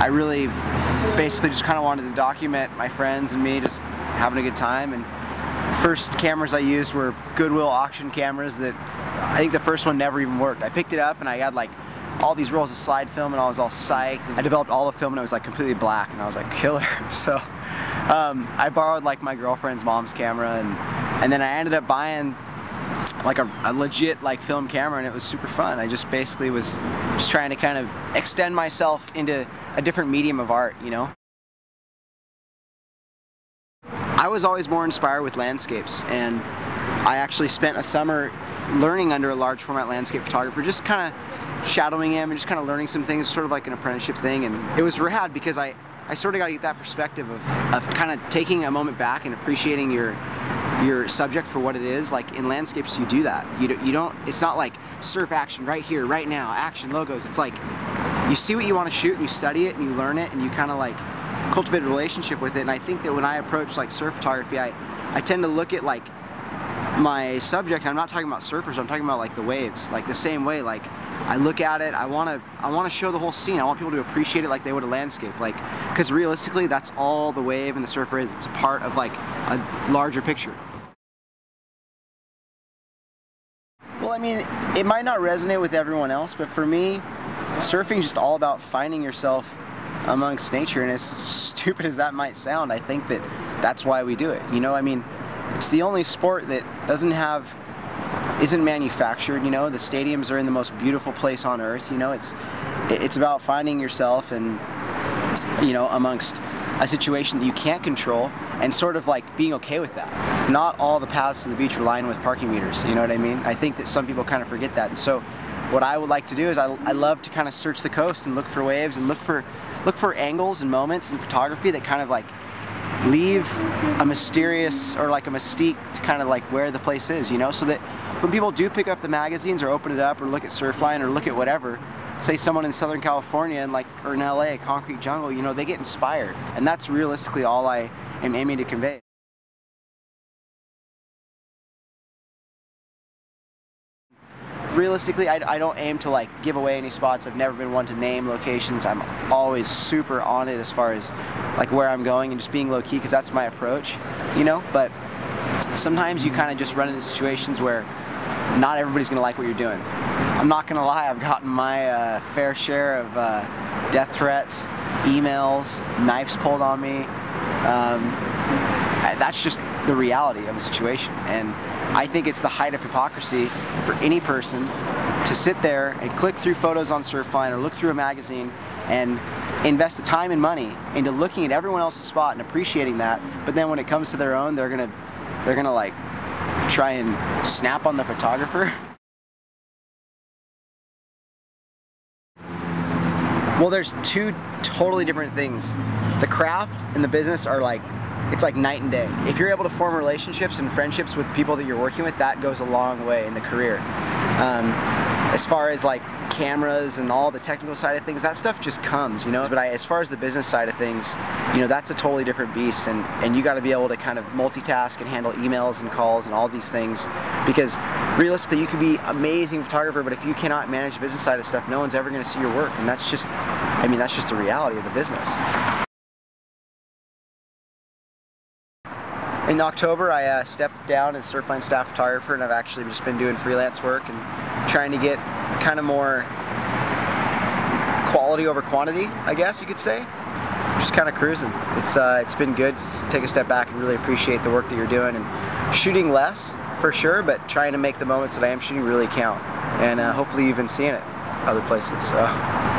I really basically just kind of wanted to document my friends and me just having a good time. And the first cameras I used were Goodwill auction cameras that I think the first one never even worked. I picked it up and I had like all these rolls of slide film and I was all psyched. I developed all the film and it was like completely black and I was like killer. So I borrowed like my girlfriend's mom's camera and then I ended up buying like a legit like film camera, and it was super fun. I just basically was just trying to kind of extend myself into a different medium of art, you know? I was always more inspired with landscapes, and I actually spent a summer learning under a large format landscape photographer, just kind of shadowing him and just kind of learning some things, sort of like an apprenticeship thing. And it was rad because I sort of got to get that perspective of kind of taking a moment back and appreciating your subject for what it is. Like in landscapes, you do that. You don't. It's not like surf action right here, right now, action logos. It's like you see what you want to shoot and you study it and you learn it and you kind of like cultivate a relationship with it. And I think that when I approach like surf photography, I tend to look at like my subject, and I'm not talking about surfers, I'm talking about like the waves, like the same way. Like I look at it, I want to show the whole scene. I want people to appreciate it like they would a landscape, like, because realistically that's all the wave and the surfer is. It's a part of like a larger picture. Well, I mean, it might not resonate with everyone else, but for me, surfing is just all about finding yourself amongst nature. And as stupid as that might sound, I think that that's why we do it. You know, I mean, it's the only sport that isn't manufactured. You know, the stadiums are in the most beautiful place on earth. You know, it's about finding yourself and, you know, amongst a situation that you can't control and sort of like being okay with that. Not all the paths to the beach are lined with parking meters, you know what I mean? I think that some people kind of forget that. And so what I would like to do is I love to kind of search the coast and look for waves and look for angles and moments in photography that kind of like leave a mysterious or like a mystique to kind of like where the place is, you know, so that when people do pick up the magazines or open it up or look at Surfline or look at whatever, say someone in Southern California and like, or in LA, concrete jungle, you know, they get inspired. And that's realistically all I am aiming to convey. Realistically, I don't aim to like give away any spots. I've never been one to name locations. I'm always super on it as far as like where I'm going and just being low key, because that's my approach, you know. But sometimes you kind of just run into situations where not everybody's gonna like what you're doing. I'm not gonna lie, I've gotten my fair share of death threats, emails, knives pulled on me. That's just the reality of a situation, and I think it's the height of hypocrisy for any person to sit there and click through photos on Surfline or look through a magazine and invest the time and money into looking at everyone else's spot and appreciating that, but then when it comes to their own, they're gonna like try and snap on the photographer. Well, there's two totally different things. The craft and the business are like, it's like night and day. If you're able to form relationships and friendships with the people that you're working with, that goes a long way in the career. As far as like cameras and all the technical side of things, that stuff just comes, you know. But as far as the business side of things, you know, that's a totally different beast, and you got to be able to kind of multitask and handle emails and calls and all these things, because realistically you can be an amazing photographer, but if you cannot manage the business side of stuff, no one's ever going to see your work, and that's just, I mean, that's just the reality of the business. In October, I stepped down as Surfline staff photographer, and I've actually just been doing freelance work and trying to get kind of more quality over quantity, I guess you could say. Just kind of cruising. It's been good. Just take a step back and really appreciate the work that you're doing, and shooting less for sure, but trying to make the moments that I am shooting really count. And hopefully you've been seeing it other places. So.